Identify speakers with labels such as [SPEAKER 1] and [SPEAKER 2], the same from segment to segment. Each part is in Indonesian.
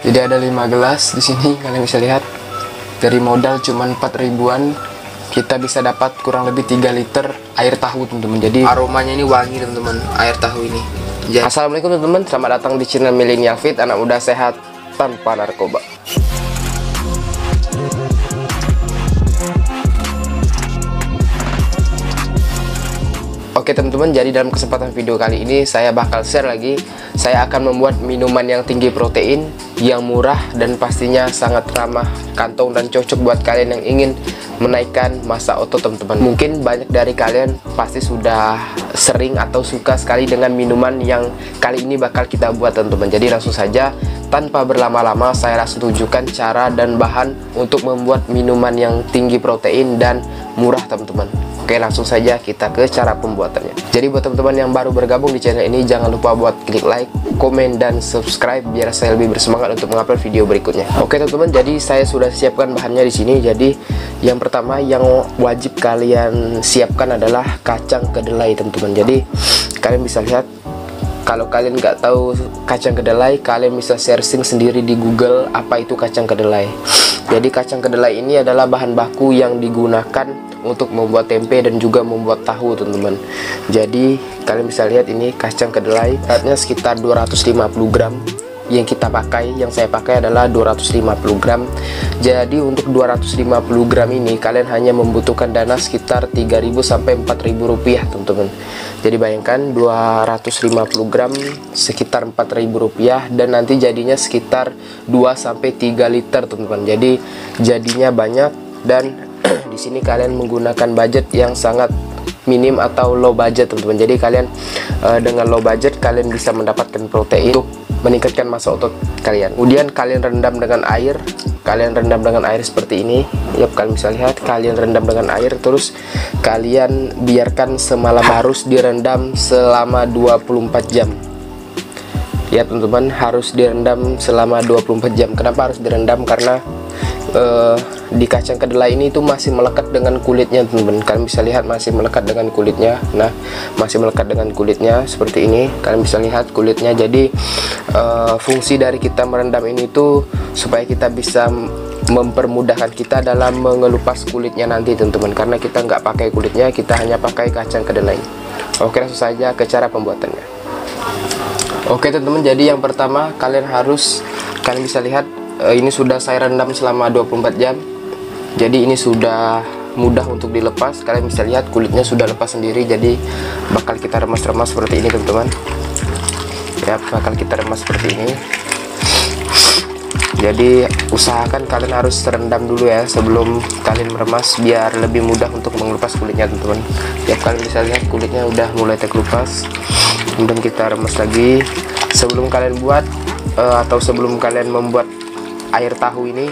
[SPEAKER 1] Jadi ada 5 gelas di sini, kalian bisa lihat. Dari modal cuman 4 ribuan kita bisa dapat kurang lebih 3 liter air tahu teman-teman. Jadi aromanya ini wangi teman-teman, air tahu ini. Jadi, assalamualaikum teman-teman, selamat datang di channel Millennial Fit, anak muda sehat tanpa narkoba. Oke teman-teman, jadi dalam kesempatan video kali ini saya bakal share lagi. Saya akan membuat minuman yang tinggi protein, yang murah, dan pastinya sangat ramah kantong dan cocok buat kalian yang ingin menaikkan massa otot teman-teman. Mungkin banyak dari kalian pasti sudah sering atau suka sekali dengan minuman yang kali ini bakal kita buat teman-teman. Jadi langsung saja, tanpa berlama-lama saya langsung tunjukkan cara dan bahan untuk membuat minuman yang tinggi protein dan murah teman-teman. Oke, langsung saja kita ke cara pembuatannya. Jadi buat teman-teman yang baru bergabung di channel ini, jangan lupa buat klik like, komen, dan subscribe biar saya lebih bersemangat untuk mengupload video berikutnya. Oke teman-teman, jadi saya sudah siapkan bahannya di sini. Jadi yang pertama yang wajib kalian siapkan adalah kacang kedelai teman-teman. Jadi kalian bisa lihat, kalau kalian nggak tahu kacang kedelai, kalian bisa searching sendiri di Google apa itu kacang kedelai. Jadi kacang kedelai ini adalah bahan baku yang digunakan untuk membuat tempe dan juga membuat tahu teman-teman. Jadi kalian bisa lihat ini kacang kedelai, beratnya sekitar 250 gram. Yang kita pakai, yang saya pakai adalah 250 gram. Jadi untuk 250 gram ini kalian hanya membutuhkan dana sekitar 3.000 sampai 4.000 rupiah teman-teman. Jadi bayangkan 250 gram sekitar 4.000 rupiah, dan nanti jadinya sekitar 2 sampai 3 liter teman-teman. Jadi jadinya banyak, dan di sini kalian menggunakan budget yang sangat minim atau low budget teman-teman. Jadi kalian dengan low budget kalian bisa mendapatkan protein untuk meningkatkan massa otot kalian. Kemudian kalian rendam dengan air. Kalian rendam dengan air seperti ini. Yap, kalian bisa lihat, kalian rendam dengan air, terus kalian biarkan semalam, harus direndam selama 24 jam. Ya teman-teman, harus direndam selama 24 jam. Kenapa harus direndam? Karena di kacang kedelai ini itu masih melekat dengan kulitnya teman-teman. Kalian bisa lihat masih melekat dengan kulitnya. Nah, masih melekat dengan kulitnya seperti ini. Kalian bisa lihat kulitnya. Jadi fungsi dari kita merendam ini itu supaya kita bisa mempermudahkan kita dalam mengelupas kulitnya nanti teman-teman. Karena kita nggak pakai kulitnya, kita hanya pakai kacang kedelai. Oke, langsung saja ke cara pembuatannya. Oke teman-teman, jadi yang pertama kalian bisa lihat ini sudah saya rendam selama 24 jam. Jadi ini sudah mudah untuk dilepas. Kalian bisa lihat kulitnya sudah lepas sendiri. Jadi bakal kita remas-remas seperti ini teman-teman. Ya, bakal kita remas seperti ini. Jadi usahakan kalian harus rendam dulu ya sebelum kalian meremas, biar lebih mudah untuk mengelupas kulitnya teman-teman. Ya, kalian bisa lihat kulitnya udah mulai terkelupas. Kemudian kita remas lagi. Sebelum kalian buat atau sebelum kalian membuat air tahu ini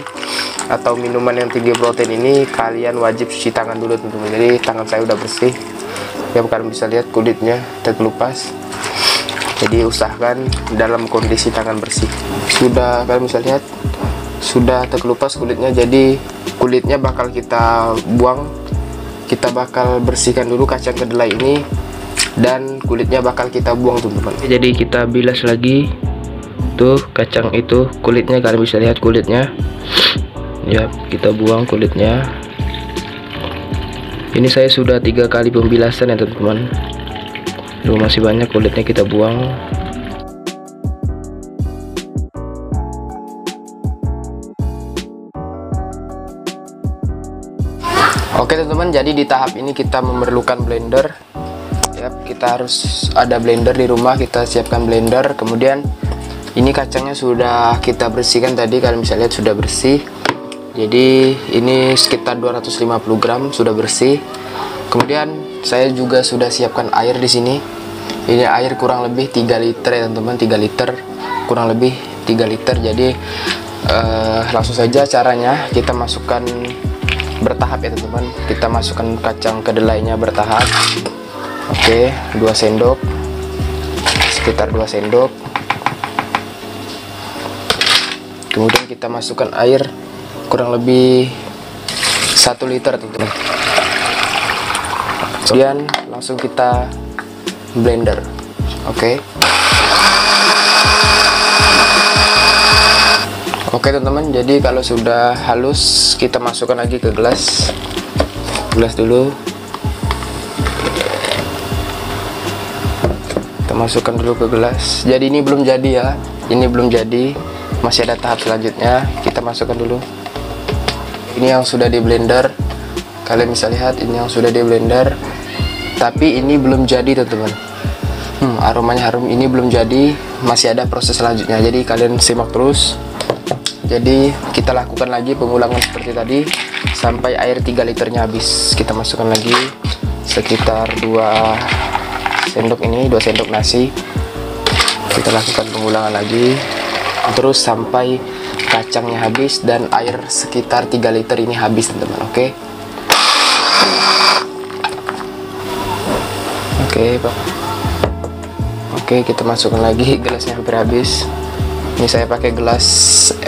[SPEAKER 1] atau minuman yang tinggi protein ini, kalian wajib cuci tangan dulu teman-teman. Jadi tangan saya udah bersih. Ya, kalian bisa lihat kulitnya terkelupas. Jadi usahakan dalam kondisi tangan bersih. Sudah, kalian bisa lihat sudah terkelupas kulitnya. Jadi kulitnya bakal kita buang. Kita bakal bersihkan dulu kacang kedelai ini, dan kulitnya bakal kita buang teman-teman. Jadi kita bilas lagi tuh kacang itu, kulitnya kalian bisa lihat kulitnya. Ya, kita buang kulitnya. Ini saya sudah 3 kali pembilasan ya teman-teman. Masih banyak kulitnya, kita buang. Oke teman-teman, jadi di tahap ini kita memerlukan blender. Ya, kita harus ada blender di rumah, kita siapkan blender. Kemudian ini kacangnya sudah kita bersihkan tadi, kalian bisa lihat sudah bersih. Jadi ini sekitar 250 gram sudah bersih. Kemudian saya juga sudah siapkan air di sini. Ini air kurang lebih 3 liter ya teman-teman, 3 liter, kurang lebih 3 liter. Jadi langsung saja caranya, kita masukkan bertahap ya teman-teman. Kita masukkan kacang kedelainya bertahap. Oke, 2 sendok, sekitar 2 sendok. Kemudian kita masukkan air kurang lebih 1 liter teman-teman. Kemudian langsung kita blender. Oke. Oke teman-teman, jadi kalau sudah halus kita masukkan lagi ke gelas dulu. Kita masukkan dulu ke gelas. Jadi ini belum jadi ya, ini belum jadi, masih ada tahap selanjutnya. Kita masukkan dulu. Ini yang sudah di blender, kalian bisa lihat ini yang sudah di blender, tapi ini belum jadi teman-teman. Aromanya harum, ini belum jadi, masih ada proses selanjutnya, jadi kalian simak terus. Jadi kita lakukan lagi pengulangan seperti tadi sampai air 3 liternya habis. Kita masukkan lagi sekitar 2 sendok ini, 2 sendok nasi. Kita lakukan pengulangan lagi terus sampai kacangnya habis dan air sekitar 3 liter ini habis teman-teman. Oke, kita masukkan lagi, gelasnya hampir habis. Ini saya pakai gelas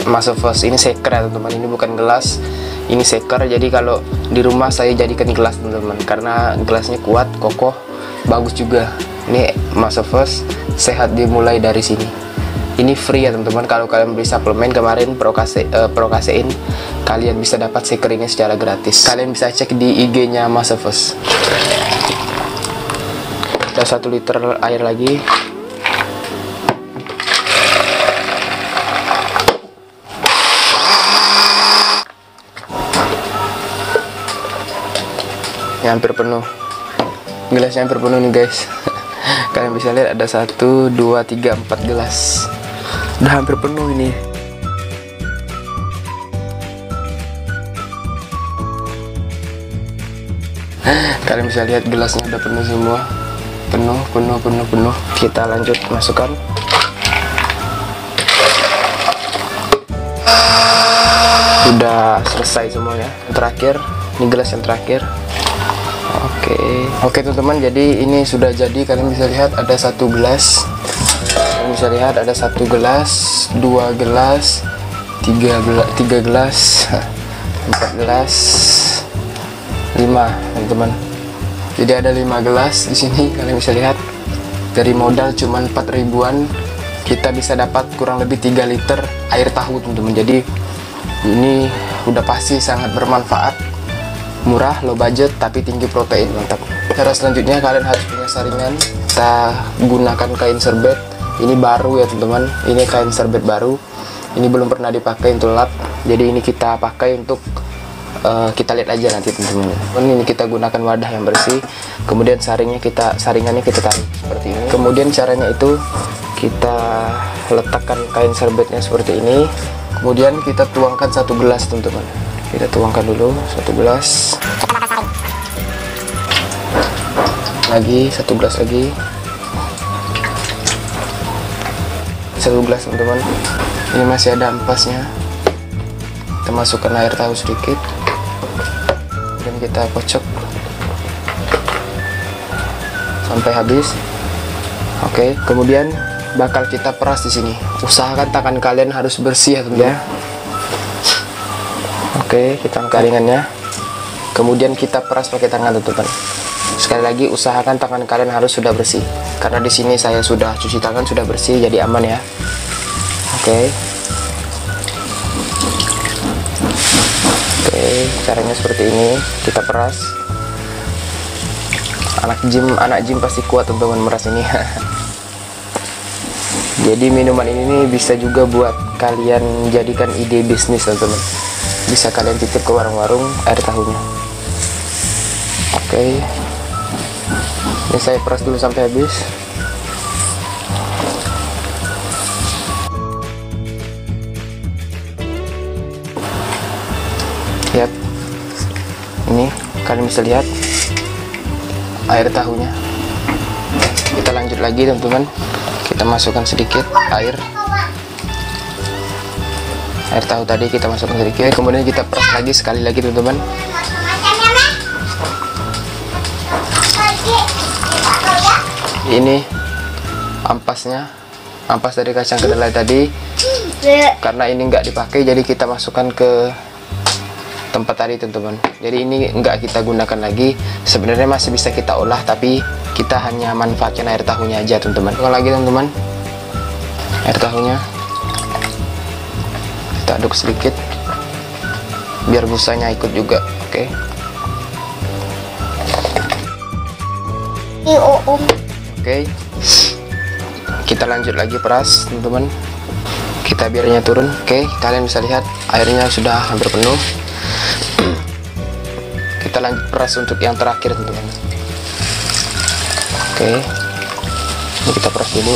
[SPEAKER 1] Masofos, ini shaker ya teman-teman, ini bukan gelas, ini shaker. Jadi kalau di rumah saya jadikan gelas teman-teman, karena gelasnya kuat, kokoh, bagus juga. Ini Masofos, sehat dimulai dari sini. Ini free ya teman-teman, kalau kalian beli suplemen kemarin Prokasein, kalian bisa dapat shaker ini secara gratis. Kalian bisa cek di IG-nya Masofos. Kita 1 liter air lagi. Hampir penuh, gelasnya hampir penuh nih guys. Kalian bisa lihat ada 1, 2, 3, 4 gelas, udah hampir penuh ini. Kalian bisa lihat gelasnya udah penuh semua, penuh. Kita lanjut masukkan. Udah selesai semuanya. Terakhir, ini gelas yang terakhir. Oke teman-teman, jadi ini sudah jadi. Kalian bisa lihat ada 1 gelas, kalian bisa lihat ada 1 gelas, 2 gelas, 3 gelas, 4 gelas, 5 teman-teman. Jadi ada 5 gelas di sini. Kalian bisa lihat dari modal cuman 4 ribuan kita bisa dapat kurang lebih 3 liter air tahu teman-teman. Jadi ini udah pasti sangat bermanfaat, murah, low budget, tapi tinggi protein, mantap. Cara selanjutnya kalian harus punya saringan. Kita gunakan kain serbet, ini baru ya teman-teman, ini kain serbet baru, ini belum pernah dipakai untuk lap, jadi ini kita pakai untuk kita lihat aja nanti teman-teman. Ini kita gunakan wadah yang bersih, kemudian saringannya kita tarik seperti ini. Kemudian caranya itu kita letakkan kain serbetnya seperti ini, kemudian kita tuangkan 1 gelas teman-teman. Kita tuangkan dulu 1 gelas lagi, 1 gelas lagi, 1 gelas teman-teman. Ini masih ada ampasnya. Kita masukkan air tahu sedikit dan kita kocok sampai habis. Oke, kemudian bakal kita peras di sini. Usahakan tangan kalian harus bersih ya teman-teman. Oke, kita angkat ringannya, kemudian kita peras pakai tangan teman-teman. Sekali lagi usahakan tangan kalian harus sudah bersih, karena di sini saya sudah cuci tangan, sudah bersih, jadi aman ya. Oke, caranya seperti ini, kita peras. Anak gym pasti kuat teman-teman meras ini. Jadi minuman ini bisa juga buat kalian jadikan ide bisnis teman-teman. Bisa kalian titip ke warung-warung air tahunya. Oke, ini saya peras dulu sampai habis. Lihat, ini kalian bisa lihat air tahunya. Kita lanjut lagi teman-teman, kita masukkan sedikit air tahu tadi, kita masukkan sedikit, kemudian kita peras lagi sekali lagi teman-teman. Ini ampasnya, ampas dari kacang kedelai tadi. Karena ini nggak dipakai, jadi kita masukkan ke tempat tadi teman-teman. Jadi ini nggak kita gunakan lagi, sebenarnya masih bisa kita olah, tapi kita hanya manfaatkan air tahunya aja teman-teman. Masukkan lagi teman-teman air tahunya, kita aduk sedikit biar busanya ikut juga. Oke. Oke, kita lanjut lagi peras teman-teman, kita biarnya turun. Oke, kalian bisa lihat airnya sudah hampir penuh. Kita lanjut peras untuk yang terakhir teman-teman. Oke, ini kita peras dulu,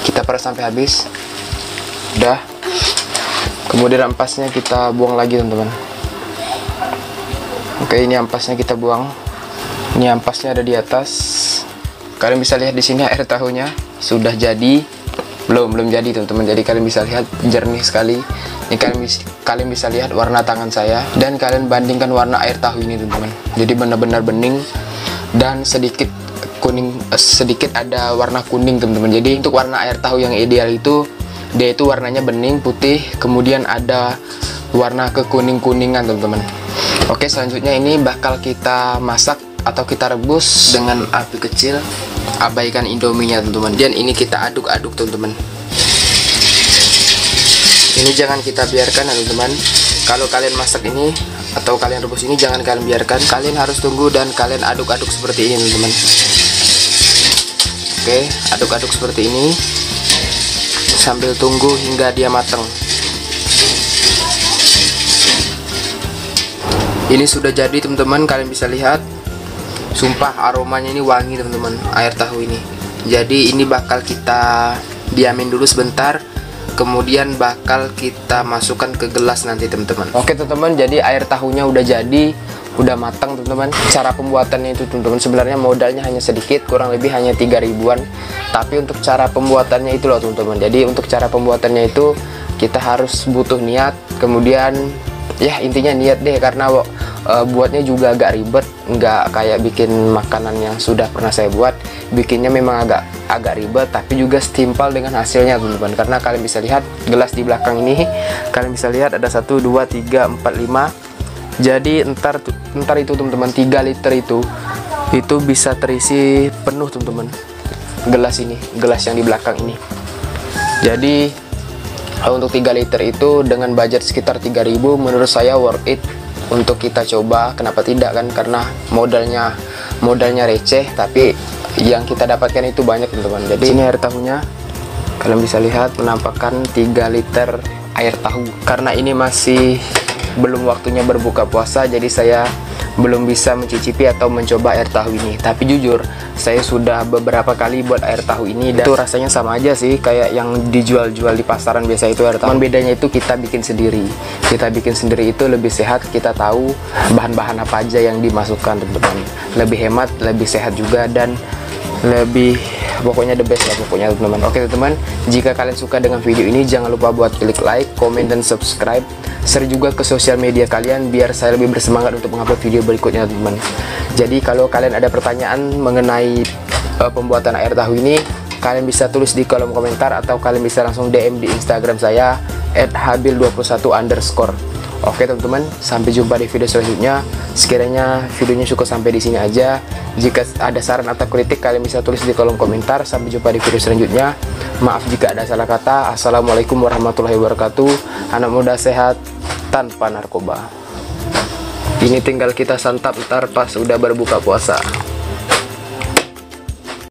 [SPEAKER 1] kita peras sampai habis. Udah, kemudian ampasnya kita buang lagi teman-teman. Oke, ini ampasnya kita buang. Ini ampasnya ada di atas. Kalian bisa lihat di sini air tahunya sudah jadi, belum jadi teman-teman. Jadi kalian bisa lihat jernih sekali. Ini kalian bisa lihat warna tangan saya, dan kalian bandingkan warna air tahu ini teman-teman. Jadi benar-benar bening dan sedikit kuning, sedikit ada warna kuning teman-teman. Jadi untuk warna air tahu yang ideal itu dia itu warnanya bening putih, kemudian ada warna kekuning-kuningan teman-teman. Oke, selanjutnya ini bakal kita masak atau kita rebus dengan api kecil. Abaikan indominya teman-teman, dan ini kita aduk-aduk teman-teman. Ini jangan kita biarkan teman-teman. Kalau kalian masak ini atau kalian rebus ini jangan kalian biarkan, kalian harus tunggu dan kalian aduk-aduk seperti ini teman-teman. Oke, aduk-aduk seperti ini sambil tunggu hingga dia matang. Ini sudah jadi teman-teman, kalian bisa lihat. Sumpah aromanya ini wangi teman-teman, air tahu ini. Jadi ini bakal kita diamin dulu sebentar, kemudian bakal kita masukkan ke gelas nanti teman-teman. Oke teman-teman, jadi air tahunya udah jadi, udah matang teman-teman. Cara pembuatannya itu teman-teman sebenarnya modalnya hanya sedikit, kurang lebih hanya 3 ribuan. Tapi untuk cara pembuatannya itu loh teman-teman. Jadi untuk cara pembuatannya itu kita harus butuh niat, kemudian ya intinya niat deh, karena buatnya juga agak ribet, nggak kayak bikin makanan yang sudah pernah saya buat. Bikinnya memang agak ribet, tapi juga setimpal dengan hasilnya teman-teman. Karena kalian bisa lihat gelas di belakang ini, kalian bisa lihat ada 1, 2, 3, 4, 5. Jadi ntar itu teman-teman 3 liter itu bisa terisi penuh teman-teman. Gelas ini, gelas yang di belakang ini. Jadi untuk 3 liter itu dengan budget sekitar 3.000, menurut saya worth it untuk kita coba. Kenapa tidak kan? Karena modalnya receh, tapi yang kita dapatkan itu banyak teman-teman. Jadi ini air tahunya, kalian bisa lihat menampakkan 3 liter air tahu. Karena ini masih belum waktunya berbuka puasa, jadi saya belum bisa mencicipi atau mencoba air tahu ini. Tapi jujur, saya sudah beberapa kali buat air tahu ini, dan itu rasanya sama aja sih kayak yang dijual-jual di pasaran biasa itu air tahu. Bedanya itu kita bikin sendiri. Kita bikin sendiri itu lebih sehat, kita tahu bahan-bahan apa aja yang dimasukkan teman-teman. Lebih hemat, lebih sehat juga, dan lebih pokoknya the best lah pokoknya teman-teman. Oke teman-teman, jika kalian suka dengan video ini jangan lupa buat klik like, komen, dan subscribe. Share juga ke sosial media kalian biar saya lebih bersemangat untuk mengupload video berikutnya teman-teman. Jadi kalau kalian ada pertanyaan mengenai pembuatan air tahu ini, kalian bisa tulis di kolom komentar atau kalian bisa langsung DM di Instagram saya @habil21_. Oke teman-teman, sampai jumpa di video selanjutnya. Sekiranya videonya cukup sampai di sini aja. Jika ada saran atau kritik kalian bisa tulis di kolom komentar. Sampai jumpa di video selanjutnya. Maaf jika ada salah kata. Assalamualaikum warahmatullahi wabarakatuh. Anak muda sehat tanpa narkoba. Ini tinggal kita santap ntar pas udah berbuka puasa.